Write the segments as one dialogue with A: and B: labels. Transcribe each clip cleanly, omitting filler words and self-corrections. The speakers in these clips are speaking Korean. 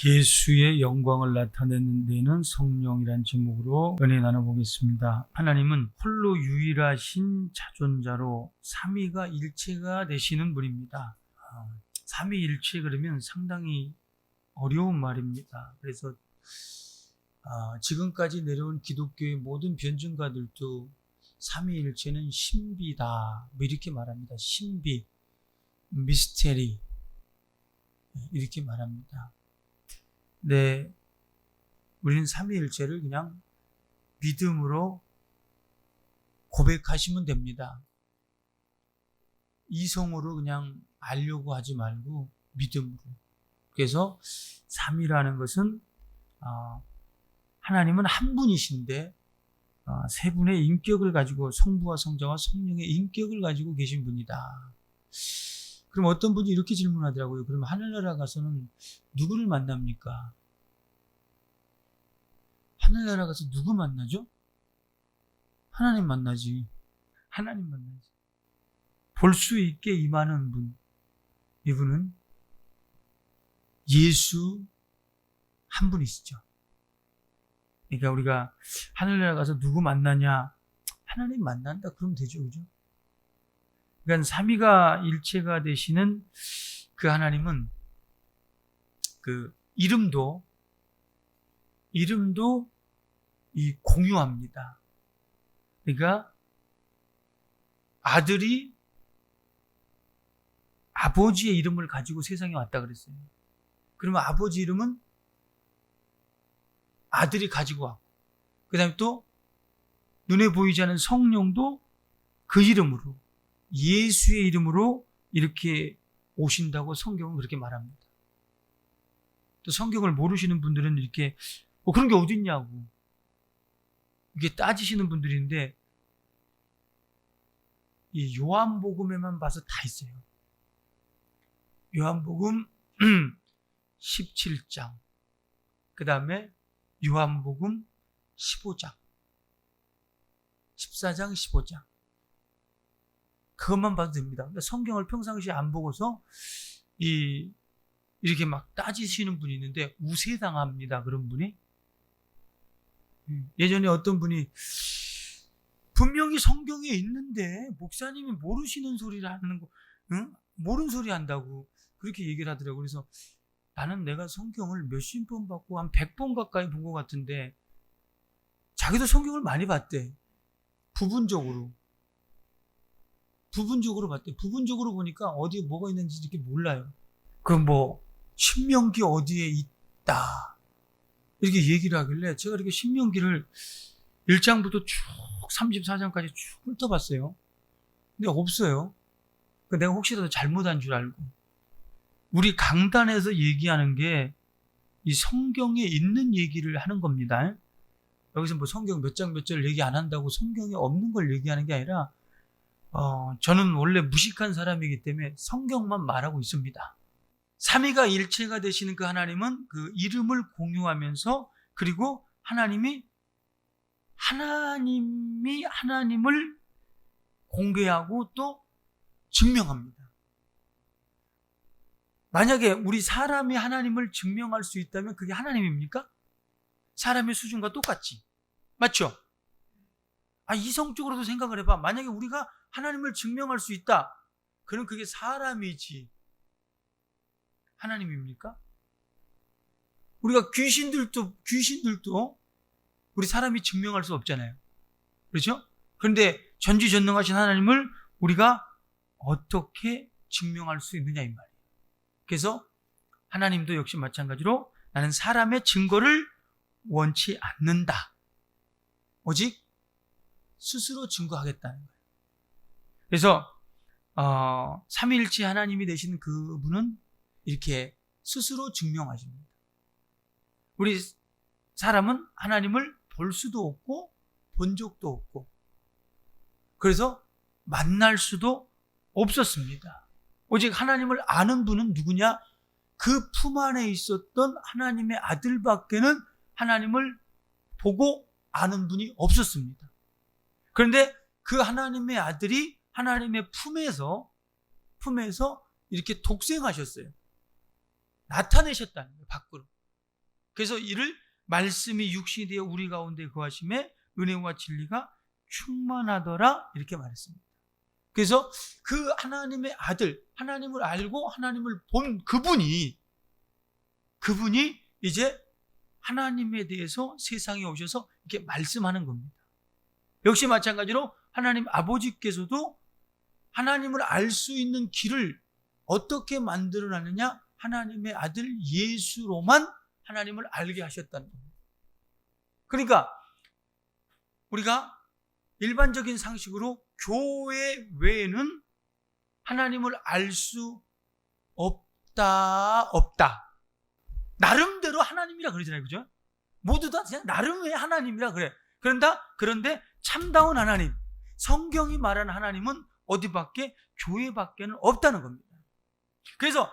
A: 예수의 영광을 나타내는 데는 성령이란 제목으로 은혜 나눠보겠습니다. 하나님은 홀로 유일하신 자존자로 삼위가 일체가 되시는 분입니다. 삼위일체 그러면 상당히 어려운 말입니다. 그래서 지금까지 내려온 기독교의 모든 변증가들도 삼위일체는 신비다 이렇게 말합니다. 신비, 미스테리 이렇게 말합니다. 네, 우리는 삼위일체를 그냥 믿음으로 고백하시면 됩니다. 이성으로 그냥 알려고 하지 말고 믿음으로. 그래서 삼위라는 것은 하나님은 한 분이신데 세 분의 인격을 가지고 성부와 성자와 성령의 인격을 가지고 계신 분이다. 그럼 어떤 분이 이렇게 질문하더라고요. 그럼 하늘나라 가서는 누구를 만납니까? 하늘나라 가서 누구 만나죠? 하나님 만나지. 하나님 만나지. 볼 수 있게 임하는 분. 이분은 예수 한 분이시죠. 그러니까 우리가 하늘나라 가서 누구 만나냐? 하나님 만난다. 그러면 되죠. 그죠? 그러니까 삼위가 일체가 되시는 그 하나님은 그 이름도 이 공유합니다. 그러니까 아들이 아버지의 이름을 가지고 세상에 왔다 그랬어요. 그러면 아버지 이름은 아들이 가지고 왔고, 그 다음에 또 눈에 보이지 않는 성령도 그 이름으로, 예수의 이름으로 이렇게 오신다고 성경은 그렇게 말합니다. 또 성경을 모르시는 분들은 이렇게 그런 게 어디 있냐고 이게 따지시는 분들인데, 이 요한복음에만 봐서 다 있어요. 요한복음 17장, 그 다음에 요한복음 15장, 14장, 15장. 그것만 봐도 됩니다. 그러니까 성경을 평상시에 안 보고서 이렇게 막 따지시는 분이 있는데 우세당합니다. 그런 분이. 예전에 어떤 분이 분명히 성경에 있는데 목사님이 모르시는 소리를 하는 거, 모르는 소리 한다고 그렇게 얘기를 하더라고요. 그래서 나는 내가 성경을 몇십 번 봤고 한 100번 가까이 본 것 같은데, 자기도 성경을 많이 봤대. 부분적으로 봤대. 부분적으로 보니까 어디에 뭐가 있는지 이렇게 몰라요. 신명기 어디에 있다 이렇게 얘기를 하길래 제가 이렇게 신명기를 1장부터 쭉 34장까지 쭉 훑어봤어요. 근데 없어요. 내가 혹시라도 잘못한 줄 알고. 우리 강단에서 얘기하는 게 이 성경에 있는 얘기를 하는 겁니다. 여기서 성경 몇 장 몇 절 얘기 안 한다고 성경에 없는 걸 얘기하는 게 아니라, 저는 원래 무식한 사람이기 때문에 성경만 말하고 있습니다. 삼위가 일체가 되시는 그 하나님은 그 이름을 공유하면서, 그리고 하나님이 하나님을 공개하고 또 증명합니다. 만약에 우리 사람이 하나님을 증명할 수 있다면 그게 하나님입니까? 사람의 수준과 똑같지. 맞죠? 이성적으로도 생각을 해봐. 만약에 우리가 하나님을 증명할 수 있다. 그럼 그게 사람이지 하나님입니까? 우리가 귀신들도 우리 사람이 증명할 수 없잖아요. 그렇죠? 그런데 전지전능하신 하나님을 우리가 어떻게 증명할 수 있느냐 이 말이에요. 그래서 하나님도 역시 마찬가지로 나는 사람의 증거를 원치 않는다. 오직 스스로 증거하겠다는 거예요. 그래서 삼위일체 하나님이 되시는 그분은 이렇게 스스로 증명하십니다. 우리 사람은 하나님을 볼 수도 없고 본 적도 없고, 그래서 만날 수도 없었습니다. 오직 하나님을 아는 분은 누구냐? 그 품 안에 있었던 하나님의 아들밖에는 하나님을 보고 아는 분이 없었습니다. 그런데 그 하나님의 아들이 하나님의 품에서 이렇게 독생하셨어요. 나타내셨다는 거예요, 밖으로. 그래서 이를 말씀이 육신이 되어 우리 가운데 거하심에 은혜와 진리가 충만하더라 이렇게 말했습니다. 그래서 그 하나님의 아들, 하나님을 알고 하나님을 본 그분이 이제 하나님에 대해서 세상에 오셔서 이렇게 말씀하는 겁니다. 역시 마찬가지로 하나님 아버지께서도 하나님을 알 수 있는 길을 어떻게 만들어놨느냐? 하나님의 아들 예수로만 하나님을 알게 하셨다는 겁니다. 그러니까 우리가 일반적인 상식으로 교회 외에는 하나님을 알 수 없다. 나름대로 하나님이라 그러잖아요. 그죠? 모두 다 그냥 나름의 하나님이라 그래. 그런데 참다운 하나님, 성경이 말하는 하나님은 어디밖에, 교회밖에는 없다는 겁니다. 그래서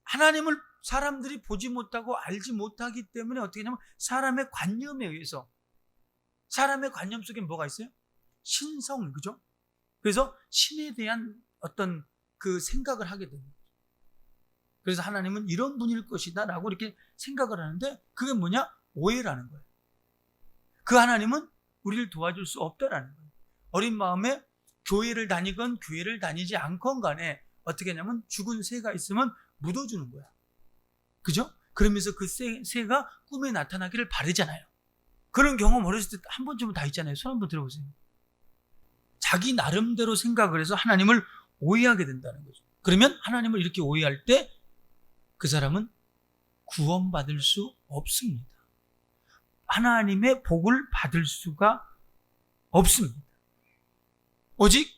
A: 하나님을 사람들이 보지 못하고 알지 못하기 때문에 어떻게 하냐면 사람의 관념에 의해서, 사람의 관념 속에 뭐가 있어요? 신성, 그죠? 그래서 신에 대한 어떤 그 생각을 하게 됩니다. 그래서 하나님은 이런 분일 것이다 라고 이렇게 생각을 하는데 그게 뭐냐? 오해라는 거예요. 그 하나님은 우리를 도와줄 수 없다라는 거예요. 어린 마음에 교회를 다니건 교회를 다니지 않건 간에 어떻게 하냐면 죽은 새가 있으면 묻어주는 거야. 그죠? 그러면서 그 새가 꿈에 나타나기를 바라잖아요. 그런 경험 어렸을 때 한 번쯤은 다 있잖아요. 손 한번 들어보세요. 자기 나름대로 생각을 해서 하나님을 오해하게 된다는 거죠. 그러면 하나님을 이렇게 오해할 때 그 사람은 구원받을 수 없습니다. 하나님의 복을 받을 수가 없습니다. 오직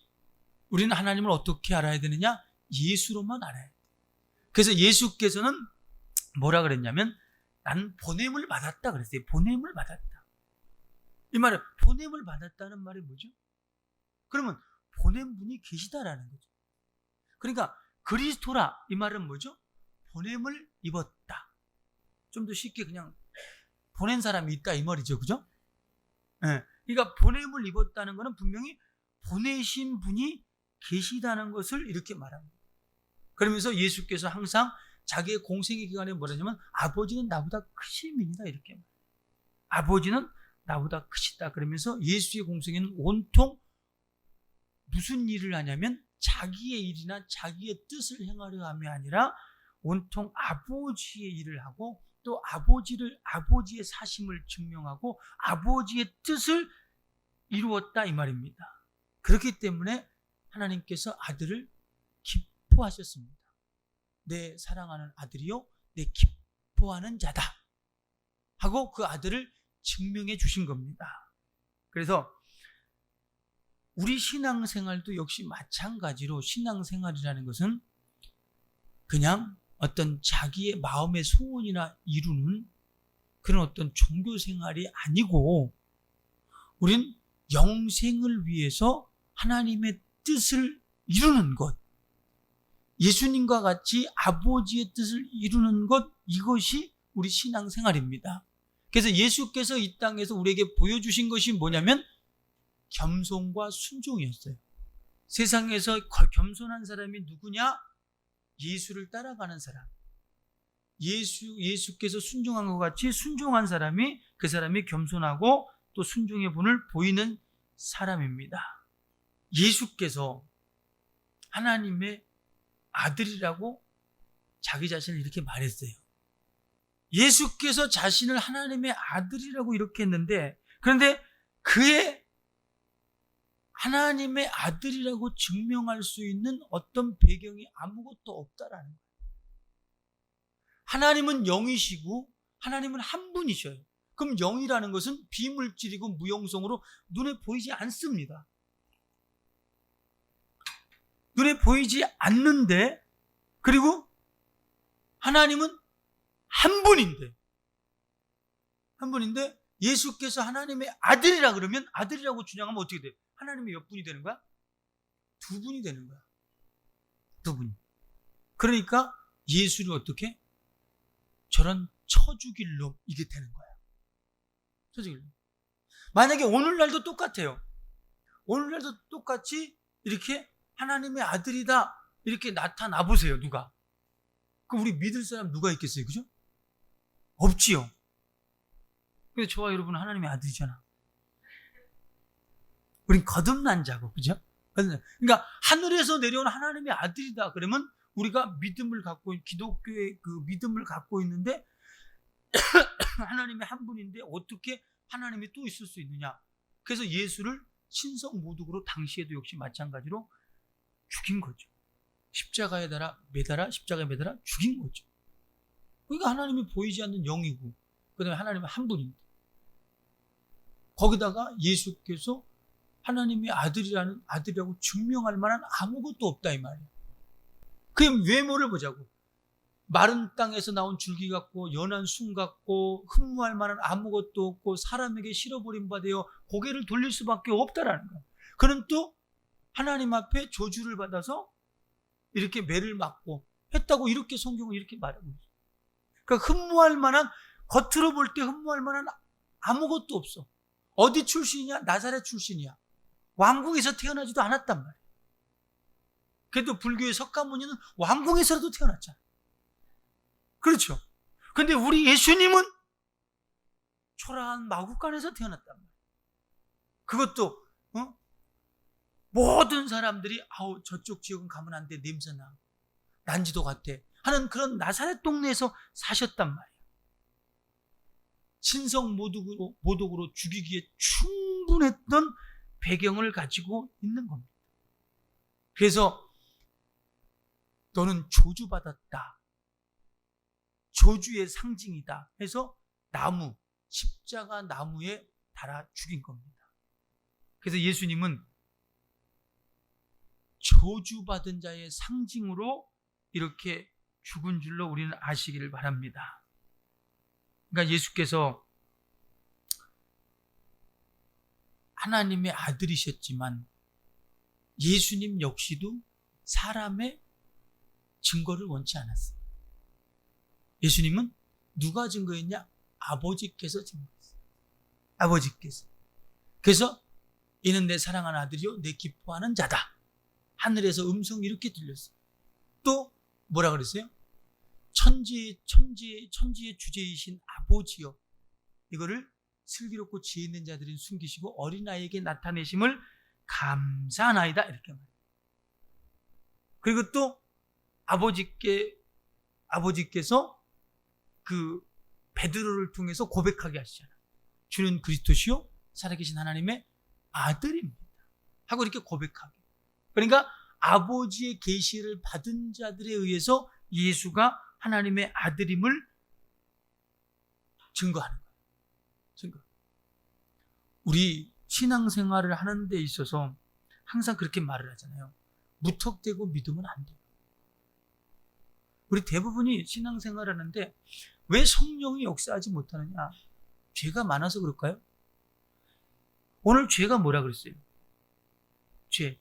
A: 우리는 하나님을 어떻게 알아야 되느냐? 예수로만 알아야 돼요. 그래서 예수께서는 뭐라 그랬냐면 나는 보냄을 받았다 그랬어요. 보냄을 받았다. 이 말은 보냄을 받았다는 말이 뭐죠? 그러면 보낸 분이 계시다라는 거죠. 그러니까 그리스도라 이 말은 뭐죠? 보냄을 입었다. 좀 더 쉽게 그냥 보낸 사람이 있다 이 말이죠. 그죠? 네. 그러니까 보냄을 입었다는 것은 분명히 보내신 분이 계시다는 것을 이렇게 말합니다. 그러면서 예수께서 항상 자기의 공생의 기간에 뭐라냐면 아버지는 나보다 크심이다 이렇게 말해요. 아버지는 나보다 크시다. 그러면서 예수의 공생에는 온통 무슨 일을 하냐면 자기의 일이나 자기의 뜻을 행하려 함이 아니라 온통 아버지의 일을 하고 또 아버지의 사심을 증명하고 아버지의 뜻을 이루었다 이 말입니다. 그렇기 때문에 하나님께서 아들을 기뻐하셨습니다. 내 사랑하는 아들이요 내 기뻐하는 자다 하고 그 아들을 증명해 주신 겁니다. 그래서 우리 신앙생활도 역시 마찬가지로 신앙생활이라는 것은 그냥 어떤 자기의 마음의 소원이나 이루는 그런 어떤 종교생활이 아니고 우린 영생을 위해서 하나님의 뜻을 이루는 것, 예수님과 같이 아버지의 뜻을 이루는 것, 이것이 우리 신앙생활입니다. 그래서 예수께서 이 땅에서 우리에게 보여주신 것이 뭐냐면 겸손과 순종이었어요. 세상에서 겸손한 사람이 누구냐? 예수를 따라가는 사람. 예수께서 순종한 것 같이 순종한 사람이 그 사람이 겸손하고 또 순종의 분을 보이는 사람입니다. 예수께서 하나님의 아들이라고 자기 자신을 이렇게 말했어요. 예수께서 자신을 하나님의 아들이라고 이렇게 했는데 그런데 그의 하나님의 아들이라고 증명할 수 있는 어떤 배경이 아무것도 없다라는 거예요. 하나님은 영이시고 하나님은 한 분이셔요. 그럼 영이라는 것은 비물질이고 무용성으로 눈에 보이지 않습니다. 눈에 보이지 않는데 그리고 하나님은 한 분인데 예수께서 하나님의 아들이라 그러면 아들이라고 주장하면 어떻게 돼요? 하나님이 몇 분이 되는 거야? 두 분이 되는 거야. 두 분이. 그러니까 예수를 어떻게? 저런 쳐죽일 놈 이게 되는 거야. 쳐죽일 놈. 만약에 오늘날도 똑같아요. 오늘날도 똑같이 이렇게 하나님의 아들이다 이렇게 나타나 보세요. 누가? 그럼 우리 믿을 사람 누가 있겠어요? 그죠? 없지요. 근데 저와 여러분은 하나님의 아들이잖아. 우린 거듭난 자고, 그죠? 그러니까 하늘에서 내려온 하나님의 아들이다. 그러면 우리가 믿음을 갖고, 기독교의 그 믿음을 갖고 있는데 하나님의 한 분인데 어떻게 하나님이 또 있을 수 있느냐? 그래서 예수를 신성 모독으로 당시에도 역시 마찬가지로 죽인 거죠. 십자가에 매달아 죽인 거죠. 그러니까 하나님이 보이지 않는 영이고, 그 다음에 하나님은 한 분인데, 거기다가 예수께서 하나님의 아들이라고 증명할 만한 아무것도 없다 이 말이에요. 그 외모를 보자고. 마른 땅에서 나온 줄기 같고 연한 순 같고 흠모할 만한 아무것도 없고 사람에게 실어버린 바 되어 고개를 돌릴 수밖에 없다라는 거예요. 그는 또 하나님 앞에 저주를 받아서 이렇게 매를 맞고 했다고 이렇게 성경은 이렇게 말하고 있어요. 그러니까 흠모할 만한, 겉으로 볼 때 흠모할 만한 아무것도 없어. 어디 출신이냐? 나사렛 출신이야. 왕궁에서 태어나지도 않았단 말이에요. 그래도 불교의 석가모니는 왕궁에서라도 태어났잖아. 그렇죠. 근데 우리 예수님은 초라한 마구간에서 태어났단 말이에요. 그것도 모든 사람들이 저쪽 지역은 가면 안 돼, 냄새나, 난지도 같아 하는 그런 나사렛 동네에서 사셨단 말이에요. 신성 모독으로 죽이기에 충분했던 배경을 가지고 있는 겁니다. 그래서 너는 저주받았다, 저주의 상징이다 해서 십자가 나무에 달아 죽인 겁니다. 그래서 예수님은 저주받은 자의 상징으로 이렇게 죽은 줄로 우리는 아시기를 바랍니다. 그러니까 예수께서 하나님의 아들이셨지만 예수님 역시도 사람의 증거를 원치 않았어요. 예수님은 누가 증거했냐? 아버지께서 증거했어요. 아버지께서. 그래서 이는 내 사랑하는 아들이요 내 기뻐하는 자다. 하늘에서 음성이 이렇게 들렸어요. 또 뭐라 그랬어요? 천지의 주제이신 아버지요, 이거를 슬기롭고 지혜 있는 자들은 숨기시고 어린아이에게 나타내심을 감사하나이다, 이렇게 말해요. 그리고 또 아버지께서 그 베드로를 통해서 고백하게 하시잖아요. 주는 그리스도시요 살아계신 하나님의 아들입니다 하고 이렇게 고백하게. 그러니까 아버지의 계시를 받은 자들에 의해서 예수가 하나님의 아들임을 증거하는 거예요. 증거. 우리 신앙생활을 하는 데 있어서 항상 그렇게 말을 하잖아요. 무턱대고 믿으면 안 돼요. 우리 대부분이 신앙생활을 하는데 왜 성령이 역사하지 못하느냐? 죄가 많아서 그럴까요? 오늘 죄가 뭐라 그랬어요? 죄.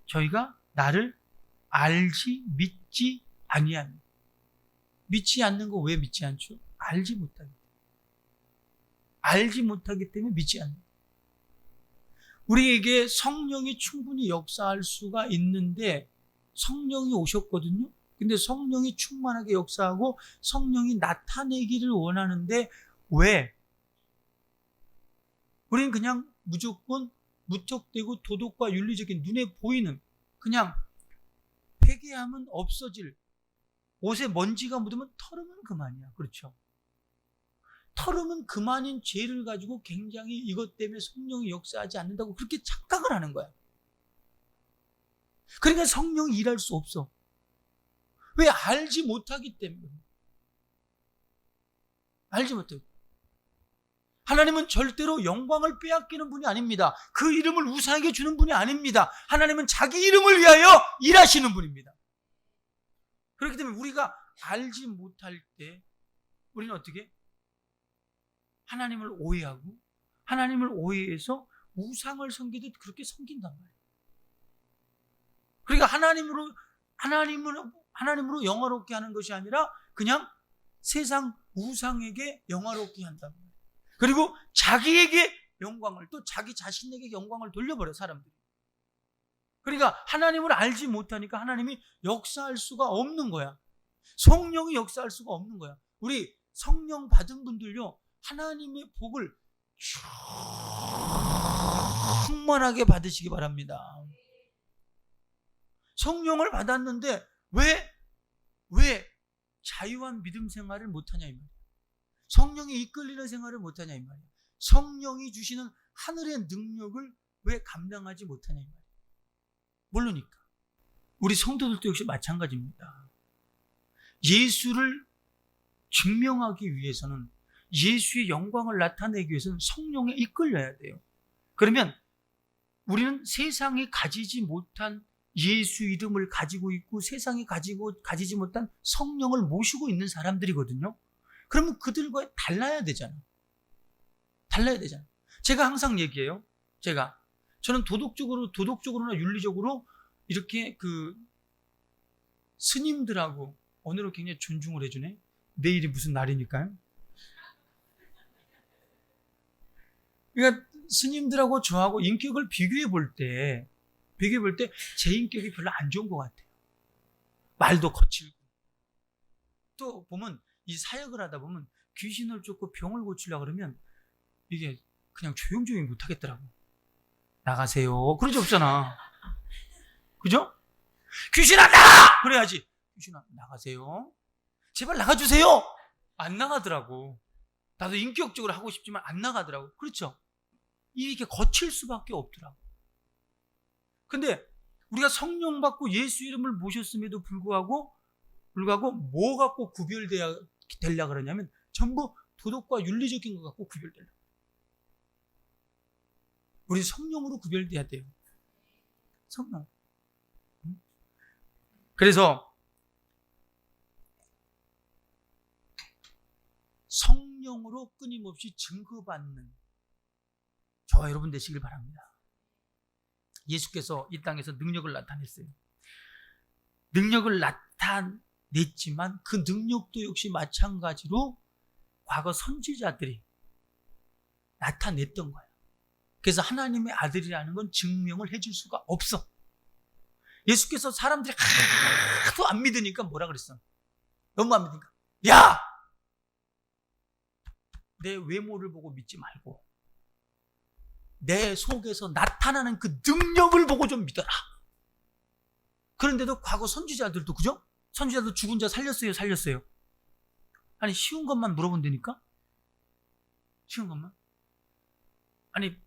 A: 저희가 나를 알지 믿지 아니하니. 믿지 않는 거 왜 믿지 않죠? 알지 못하기 때문에. 알지 못하기 때문에 믿지 않는. 우리에게 성령이 충분히 역사할 수가 있는데 성령이 오셨거든요. 근데 성령이 충만하게 역사하고 성령이 나타내기를 원하는데 왜? 우리는 그냥 무조건 무턱대고 도덕과 윤리적인 눈에 보이는, 그냥 회개하면 없어질, 옷에 먼지가 묻으면 털으면 그만이야. 그렇죠? 털으면 그만인 죄를 가지고 굉장히 이것 때문에 성령이 역사하지 않는다고 그렇게 착각을 하는 거야. 그러니까 성령이 일할 수 없어. 왜? 알지 못하기 때문에. 알지 못하기. 하나님은 절대로 영광을 빼앗기는 분이 아닙니다. 그 이름을 우상에게 주는 분이 아닙니다. 하나님은 자기 이름을 위하여 일하시는 분입니다. 그렇기 때문에 우리가 알지 못할 때 우리는 어떻게? 하나님을 오해하고 하나님을 오해해서 우상을 섬기듯 그렇게 섬긴단 말이에요. 그러니까 하나님으로 영화롭게 하는 것이 아니라 그냥 세상 우상에게 영화롭게 한단 말이에요. 그리고 자기에게 영광을, 또 자기 자신에게 영광을 돌려버려, 사람들이. 그러니까 하나님을 알지 못하니까 하나님이 역사할 수가 없는 거야. 성령이 역사할 수가 없는 거야. 우리 성령 받은 분들요, 하나님의 복을 충만하게 받으시기 바랍니다. 성령을 받았는데 왜 자유한 믿음 생활을 못하냐 이 말이야. 성령이 이끌리는 생활을 못하냐 이 말이야. 성령이 주시는 하늘의 능력을 왜 감당하지 못하냐 이 말이야. 모르니까. 우리 성도들도 역시 마찬가지입니다. 예수를 증명하기 위해서는, 예수의 영광을 나타내기 위해서는 성령에 이끌려야 돼요. 그러면 우리는 세상이 가지지 못한 예수 이름을 가지고 있고 세상이 가지지 못한 성령을 모시고 있는 사람들이거든요. 그러면 그들과 달라야 되잖아. 제가 항상 얘기해요. 저는 도덕적으로나 윤리적으로 이렇게 스님들하고 오늘은 굉장히 존중을 해주네. 내일이 무슨 날이니까요. 그러니까 스님들하고 저하고 인격을 비교해 볼 때 제 인격이 별로 안 좋은 것 같아요. 말도 거칠고. 또 보면 이 사역을 하다 보면 귀신을 쫓고 병을 고치려고 그러면 이게 그냥 조용조용히 못하겠더라고. 나가세요. 그러지 없잖아. 그죠? 귀신아 나가! 그래야지. 귀신아 나가세요. 제발 나가주세요. 안 나가더라고. 나도 인격적으로 하고 싶지만 안 나가더라고. 그렇죠? 이게 거칠 수밖에 없더라고. 근데 우리가 성령 받고 예수 이름을 모셨음에도 불구하고 뭐 갖고 구별되려 그러냐면 전부 도덕과 윤리적인 것 갖고 구별되려. 우리 성령으로 구별돼야 돼요. 성령. 그래서 성령으로 끊임없이 증거받는 저와 여러분 되시길 바랍니다. 예수께서 이 땅에서 능력을 나타냈어요. 능력을 나타냈지만 그 능력도 역시 마찬가지로 과거 선지자들이 나타냈던 거예요. 그래서 하나님의 아들이라는 건 증명을 해줄 수가 없어. 예수께서 사람들이 하도 안 믿으니까 뭐라 그랬어? 너무 안 믿으니까 야! 내 외모를 보고 믿지 말고 내 속에서 나타나는 그 능력을 보고 좀 믿어라. 그런데도 과거 선지자들도 그죠? 선지자도 죽은 자 살렸어요? 아니 쉬운 것만 물어본다니까? 쉬운 것만? 아니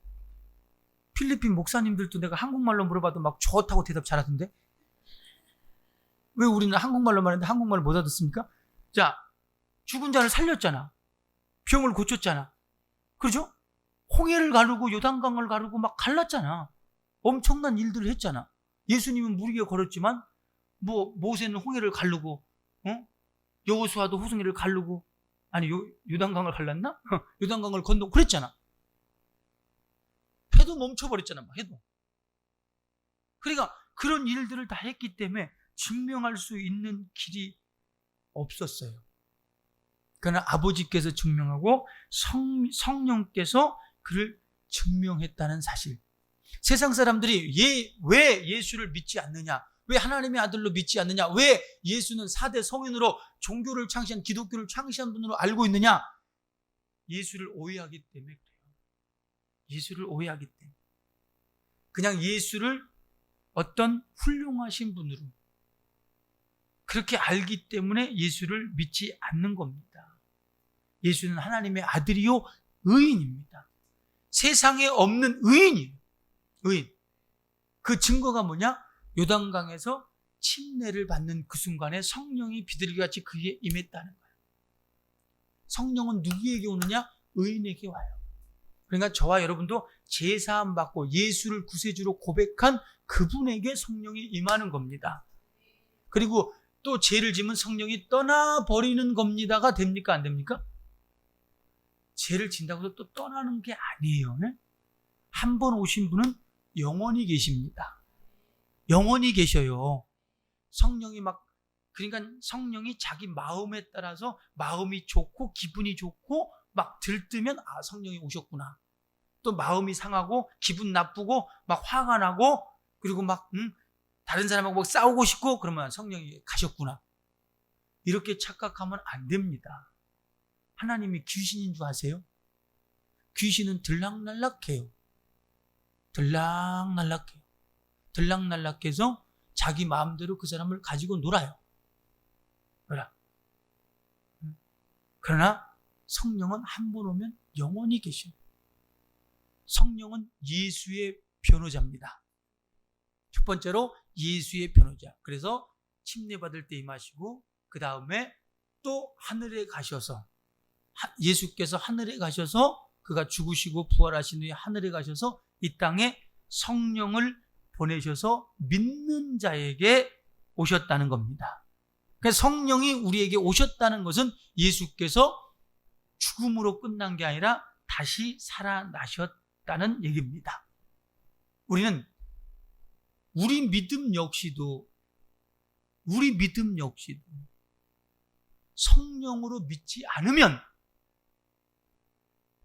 A: 필리핀 목사님들도 내가 한국말로 물어봐도 막 좋다고 대답 잘하던데? 왜 우리는 한국말로만 했는데 한국말을 못 알아듣습니까? 자, 죽은 자를 살렸잖아. 병을 고쳤잖아. 그렇죠? 홍해를 가르고 요단강을 가르고 막 갈랐잖아. 엄청난 일들을 했잖아. 예수님은 물 위에 걸었지만 모세는 홍해를 가르고 여호수아도 호승이를 가르고 아니 요단강을 갈랐나? 요단강을 건너 그랬잖아. 해도 멈춰버렸잖아. 막 해도. 그러니까 그런 일들을 다 했기 때문에 증명할 수 있는 길이 없었어요. 그러나 아버지께서 증명하고 성령께서 그를 증명했다는 사실. 세상 사람들이 왜 예수를 믿지 않느냐? 왜 하나님의 아들로 믿지 않느냐? 왜 예수는 4대 성인으로 종교를 창시한 기독교를 창시한 분으로 알고 있느냐? 예수를 오해하기 때문에 그래요. 예수를 오해하기 때문에. 그냥 예수를 어떤 훌륭하신 분으로 그렇게 알기 때문에 예수를 믿지 않는 겁니다. 예수는 하나님의 아들이요 의인입니다. 세상에 없는 의인이에요. 의인. 그 증거가 뭐냐? 요단강에서 침례를 받는 그 순간에 성령이 비둘기같이 그에게 임했다는 거예요. 성령은 누구에게 오느냐? 의인에게 와요. 그러니까 저와 여러분도 제사함 받고 예수를 구세주로 고백한 그분에게 성령이 임하는 겁니다. 그리고 또 죄를 지면 성령이 떠나버리는 겁니다가 됩니까? 안 됩니까? 죄를 진다고 해서 또 떠나는 게 아니에요. 네? 한 번 오신 분은 영원히 계십니다. 영원히 계셔요. 그러니까 성령이 자기 마음에 따라서 마음이 좋고 기분이 좋고 막 들뜨면 성령이 오셨구나. 또 마음이 상하고 기분 나쁘고 막 화가 나고 그리고 막 다른 사람하고 막 싸우고 싶고 그러면 성령이 가셨구나. 이렇게 착각하면 안 됩니다. 하나님이 귀신인 줄 아세요? 귀신은 들락날락해요. 들락날락해요. 들락날락해서 자기 마음대로 그 사람을 가지고 놀아요. 그러나 성령은 한 번 오면 영원히 계십니다. 성령은 예수의 변호자입니다. 첫 번째로 예수의 변호자. 그래서 침례받을 때 임하시고 그 다음에 또 하늘에 가셔서 예수께서 하늘에 가셔서 그가 죽으시고 부활하신 후에 하늘에 가셔서 이 땅에 성령을 보내셔서 믿는 자에게 오셨다는 겁니다. 그래서 성령이 우리에게 오셨다는 것은 예수께서 죽음으로 끝난 게 아니라 다시 살아나셨다는 얘기입니다. 우리는 우리 믿음 역시도 성령으로 믿지 않으면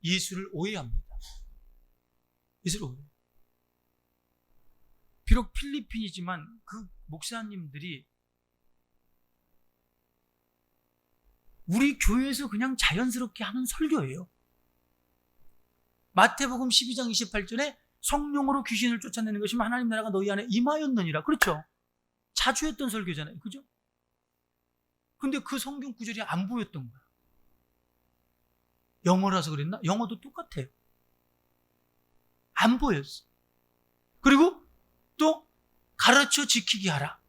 A: 예수를 오해합니다. 예수를 오해해요. 비록 필리핀이지만 그 목사님들이 우리 교회에서 그냥 자연스럽게 하는 설교예요. 마태복음 12장 28절에 성령으로 귀신을 쫓아내는 것이면 하나님 나라가 너희 안에 임하였느니라. 그렇죠? 자주 했던 설교잖아요. 그죠? 근데 그 성경 구절이 안 보였던 거야. 영어라서 그랬나? 영어도 똑같아요. 안 보였어. 그리고 또 가르쳐 지키게 하라.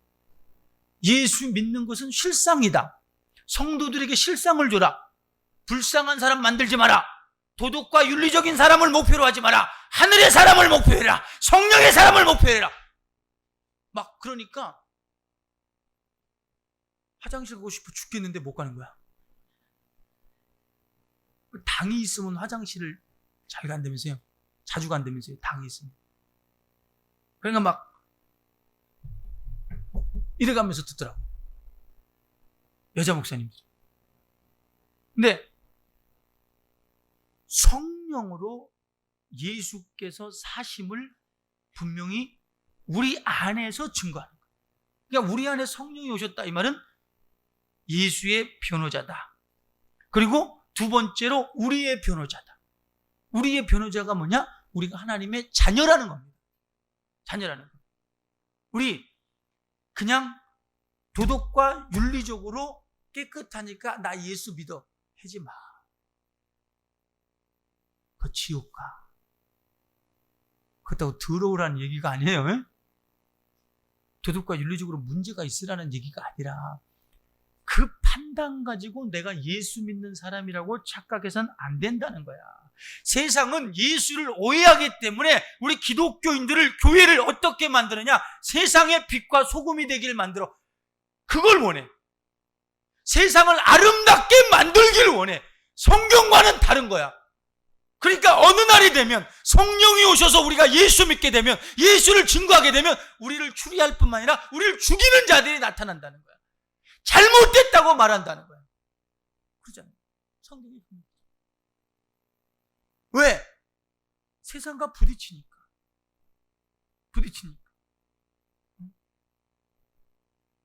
A: 예수 믿는 것은 실상이다. 성도들에게 실상을 줘라. 불쌍한 사람 만들지 마라. 도덕과 윤리적인 사람을 목표로 하지 마라. 하늘의 사람을 목표로 해라. 성령의 사람을 목표로 해라. 막 그러니까 화장실 가고 싶어 죽겠는데 못 가는 거야. 당이 있으면 화장실을 잘 간다면서요. 자주 간다면서요. 당이 있으면. 그러니까 막 이래가면서 듣더라고. 여자 목사님이죠. 근데 성령으로 예수께서 사심을 분명히 우리 안에서 증거하는 거예요. 그러니까 우리 안에 성령이 오셨다. 이 말은 예수의 변호자다. 그리고 두 번째로 우리의 변호자다. 우리의 변호자가 뭐냐? 우리가 하나님의 자녀라는 겁니다. 자녀라는 겁니다. 우리 그냥 도덕과 윤리적으로 깨끗하니까 나 예수 믿어 하지 마. 그 지옥 가. 그렇다고 더러우라는 얘기가 아니에요. 에? 도덕과 윤리적으로 문제가 있으라는 얘기가 아니라 그 판단 가지고 내가 예수 믿는 사람이라고 착각해서는 안 된다는 거야. 세상은 예수를 오해하기 때문에 우리 기독교인들을, 교회를 어떻게 만드느냐? 세상의 빛과 소금이 되기를 만들어. 그걸 원해. 세상을 아름답게 만들기를 원해. 성경과는 다른 거야. 그러니까 어느 날이 되면 성령이 오셔서 우리가 예수 믿게 되면, 예수를 증거하게 되면 우리를 추리할 뿐만 아니라 우리를 죽이는 자들이 나타난다는 거야. 잘못됐다고 말한다는 거야. 그러잖아요. 성경이. 왜? 세상과 부딪히니까.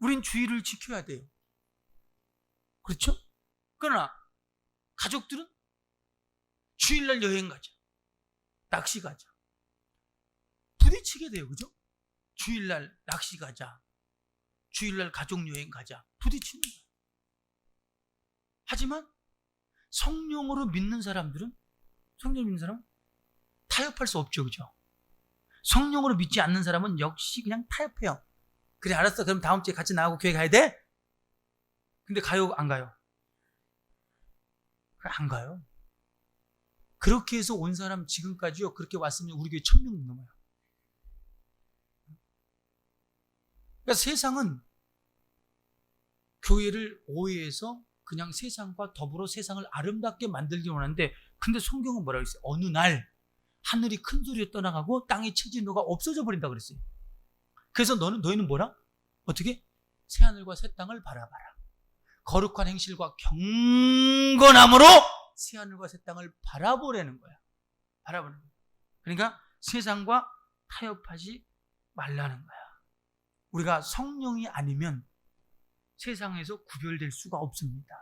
A: 우린 주의를 지켜야 돼요. 그렇죠? 그러나 가족들은 주일날 여행 가자, 낚시 가자, 부딪히게 돼요. 그죠? 주일날 낚시 가자, 주일날 가족 여행 가자, 부딪히는 거예요. 하지만 성령으로 믿는 사람들은, 성령 믿는 사람은 타협할 수 없죠. 그죠? 성령으로 믿지 않는 사람은 역시 그냥 타협해요. 그래, 알았어. 그럼 다음 주에 같이 나하고 교회 가야 돼? 근데 가요? 안 가요? 안 가요. 그렇게 해서 온 사람 지금까지요, 그렇게 왔으면 우리 교회 1000명 넘어요. 그러니까 세상은 교회를 오해해서 그냥 세상과 더불어 세상을 아름답게 만들기 원하는데, 근데 성경은 뭐라고 했어요? 어느 날 하늘이 큰 소리로 떠나가고 땅의 체진도가 없어져 버린다 그랬어요. 그래서 너희는 뭐라? 어떻게? 새하늘과 새 땅을 바라봐라. 거룩한 행실과 경건함으로 새하늘과 새 땅을 바라보라는 거야. 바라보는 거야. 그러니까 세상과 타협하지 말라는 거야. 우리가 성령이 아니면 세상에서 구별될 수가 없습니다.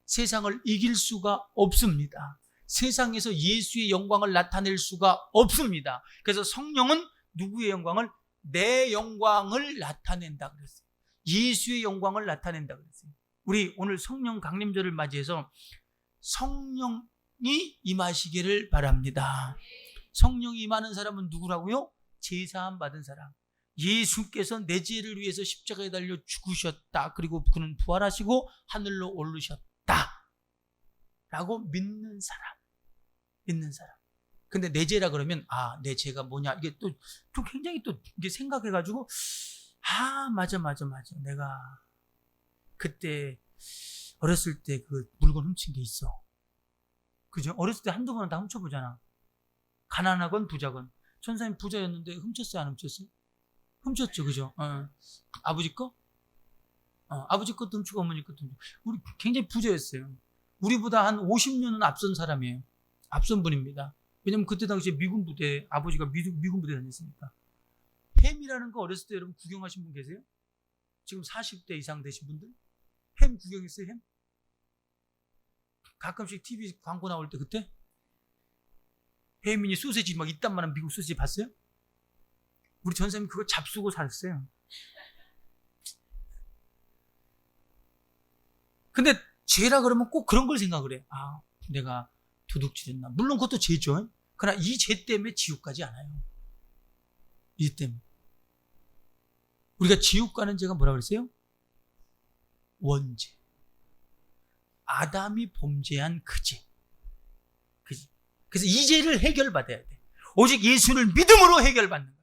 A: 세상을 이길 수가 없습니다. 세상에서 예수의 영광을 나타낼 수가 없습니다. 그래서 성령은 누구의 영광을? 내 영광을 나타낸다 그랬어요. 예수의 영광을 나타낸다 그랬어요. 우리 오늘 성령 강림절을 맞이해서 성령이 임하시기를 바랍니다. 성령이 임하는 사람은 누구라고요? 제사함 받은 사람. 예수께서 내 죄를 위해서 십자가에 달려 죽으셨다. 그리고 그는 부활하시고 하늘로 오르셨다. 라고 믿는 사람. 믿는 사람. 근데 내 죄라 그러면 내 죄가 뭐냐? 이게 또 굉장히 또 이게 생각해가지고 맞아. 내가 그때 어렸을 때 그 물건 훔친 게 있어. 그죠? 어렸을 때 한두 번은 다 훔쳐보잖아. 가난하건 부자건. 전사님 부자였는데 훔쳤어요? 안 훔쳤어요? 훔쳤죠, 그죠? 아버지 거? 아버지 것도 훔치고 어머니 것도 훔치고. 우리 굉장히 부자였어요. 우리보다 한 50년은 앞선 사람이에요. 앞선 분입니다. 왜냐면 그때 당시에 미군 부대, 아버지가 미군 부대 다녔으니까. 햄이라는 거 어렸을 때 여러분 구경하신 분 계세요? 지금 40대 이상 되신 분들? 햄 구경했어요, 햄? 가끔씩 TV 광고 나올 때 그때? 햄이니 소세지 막 이딴만한 미국 소세지 봤어요? 우리 전사님 그거 잡수고 살았어요. 근데 죄라 그러면 꼭 그런 걸 생각을 해. 내가 도둑질했나. 물론 그것도 죄죠. 그러나 이 죄 때문에 지옥 가지 않아요. 이 때문에. 우리가 지옥 가는 죄가 뭐라고 그랬어요? 원죄. 아담이 범죄한 그 죄. 그래서 이 죄를 해결받아야 돼. 오직 예수를 믿음으로 해결받는 거야.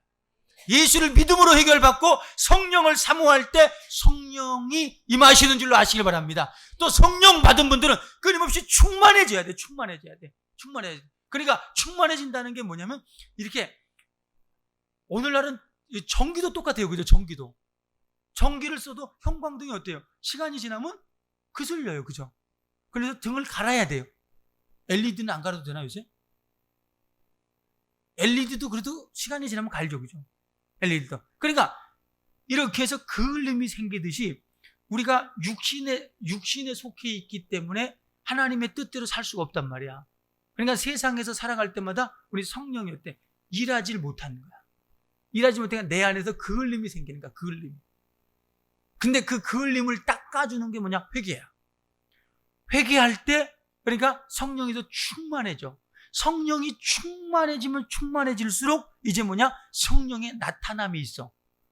A: 예수를 믿음으로 해결받고 성령을 사모할 때 성령이 임하시는 줄로 아시길 바랍니다. 또 성령 받은 분들은 끊임없이 충만해져야 돼. 충만해져야 돼. 그러니까 충만해진다는 게 뭐냐면 이렇게 오늘날은 전기도 똑같아요. 그죠? 전기를 써도 형광등이 어때요? 시간이 지나면 그슬려요. 그죠? 그래서 등을 갈아야 돼요. LED는 안 갈아도 되나 요새? LED도 그래도 시간이 지나면 갈죠. 그죠? LED도. 그러니까 이렇게 해서 그을림이 생기듯이 우리가 육신에 속해 있기 때문에 하나님의 뜻대로 살 수가 없단 말이야. 그러니까 세상에서 살아갈 때마다 우리 성령이 어때? 일하지를 못하는 거야. 일하지 못하니까 내 안에서 그을림이 생기는 거야. 그을림. 근데 그 그을림을 닦아주는 게 뭐냐? 회개야. 회개할 때 그러니까 성령에서 충만해져. 성령이 충만해지면 충만해질수록 이제 뭐냐? 성령의 나타남이 있어.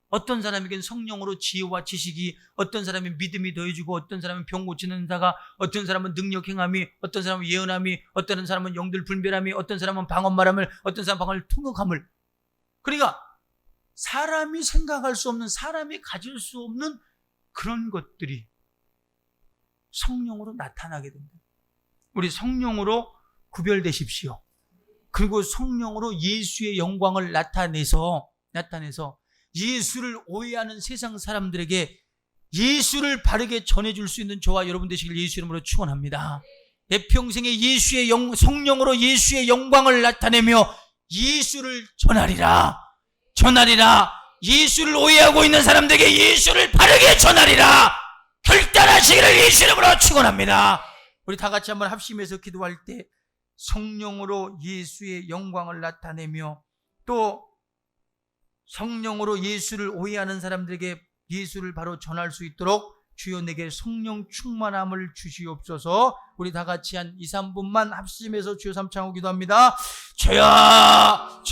A: 어떤 사람에게는 성령으로 지혜와 지식이, 어떤 사람은 믿음이 더해지고, 어떤 사람은 병 고치는 은사가, 어떤 사람은 능력 행함이, 어떤 사람은 예언함이, 어떤 사람은 영들 분별함이, 어떤 사람은 방언말함을, 어떤 사람은 방언을 통역함을. 그러니까 사람이 생각할 수 없는, 사람이 가질 수 없는 그런 것들이 성령으로 나타나게 된다. 우리 성령으로 구별되십시오. 그리고 성령으로 예수의 영광을 나타내서 예수를 오해하는 세상 사람들에게 예수를 바르게 전해줄 수 있는 저와 여러분 되시길 예수 이름으로 축원합니다. 내 평생에 성령으로 예수의 영광을 나타내며 예수를 전하리라. 예수를 오해하고 있는 사람들에게 예수를 바르게 전하리라. 결단하시기를 예수 이름으로 축원합니다. 우리 다 같이 한번 합심해서 기도할 때 성령으로 예수의 영광을 나타내며 또 성령으로 예수를 오해하는 사람들에게 예수를 바로 전할 수 있도록 주여 내게 성령 충만함을 주시옵소서. 우리 다 같이 한 2, 3분만 합심해서 주여 삼창하고 기도합니다. 주여